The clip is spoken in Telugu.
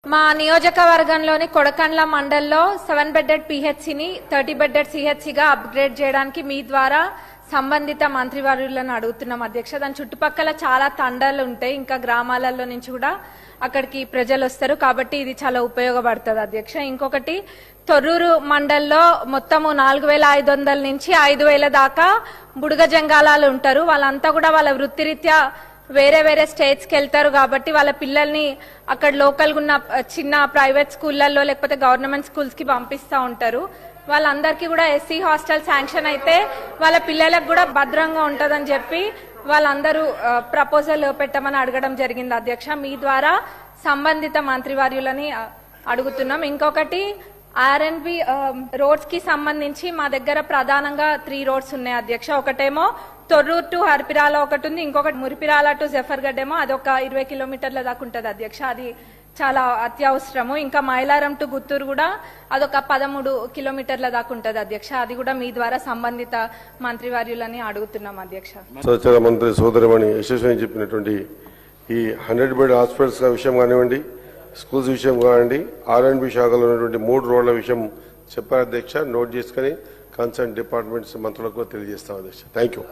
మా నియోజకవర్గంలోని కొడకండ్ల మండల్లో 7 బెడెడ్ పిహెచ్సిని 30 బెడెడ్ సిహెచ్సిగా అప్గ్రేడ్ చేయడానికి మీ ద్వారా సంబంధిత మంత్రివర్యులను అడుగుతున్నాం అధ్యక్ష. దాని చుట్టుపక్కల చాలా తండాలు ఉంటాయి, ఇంకా గ్రామాలలో నుంచి కూడా అక్కడికి ప్రజలు వస్తారు, కాబట్టి ఇది చాలా ఉపయోగపడుతుంది అధ్యక్ష. ఇంకొకటి, తొర్రూరు మండల్లో మొత్తము 4500 నుంచి 5000 దాకా బుడగ జంగాలాలు ఉంటారు. వాళ్ళంతా కూడా వాళ్ళ వృత్తిరీత్యా వేరే వేరే స్టేట్స్ కి వెళ్తారు, కాబట్టి వాళ్ళ పిల్లల్ని అక్కడ లోకల్ ఉన్న చిన్న ప్రైవేట్ స్కూళ్లలో లేకపోతే గవర్నమెంట్ స్కూల్స్ కి పంపిస్తా ఉంటారు. వాళ్ళందరికీ కూడా ఎస్సీ హాస్టల్ శాంక్షన్ అయితే వాళ్ళ పిల్లలకు కూడా భద్రంగా ఉంటదని చెప్పి వాళ్ళందరూ ప్రపోజల్ పెట్టమని అడగడం జరిగింది అధ్యక్ష. మీ ద్వారా సంబంధిత మంత్రివర్యులని అడుగుతున్నాం. ఇంకొకటి, ఆర్ఎన్బి రోడ్స్ కి సంబంధించి మా దగ్గర ప్రధానంగా 3 రోడ్స్ ఉన్నాయి అధ్యక్ష. ఒకటేమో తొర్రూరు టు హర్పిరాల ఒకటి ఉంది, ఇంకొకటి మురిపిరాల టు జఫర్గఢ్ ఏమో అదొక 20 కిలోమీటర్ల దాకా ఉంటుంది అధ్యక్ష. అది చాలా అత్యవసరము. ఇంకా మైలారం టు గుత్తూరు కూడా అదొక 13 కిలోమీటర్ల దాకా ఉంటుంది అధ్యక్ష. అది కూడా మీ ద్వారా సంబంధిత మంత్రివర్యులని అడుగుతున్నాం అధ్యక్ష. సహచర మంత్రి సోదరిమణి యశస్విని చెప్పినటువంటి ఈ 100 బెడ్ హాస్పిటల్స్ విషయం కానివ్వండి, స్కూల్స్ విషయం కానివ్వండి, ఆర్ఎండ్బి శాఖలో ఉన్నటువంటి 3 రోడ్ల విషయం చెప్పారు అధ్యక్ష. నోట్ చేసుకుని కన్సర్న్ డిపార్ట్మెంట్స్ మంత్రులకు తెలియజేస్తాం అధ్యక్ష. Thank you.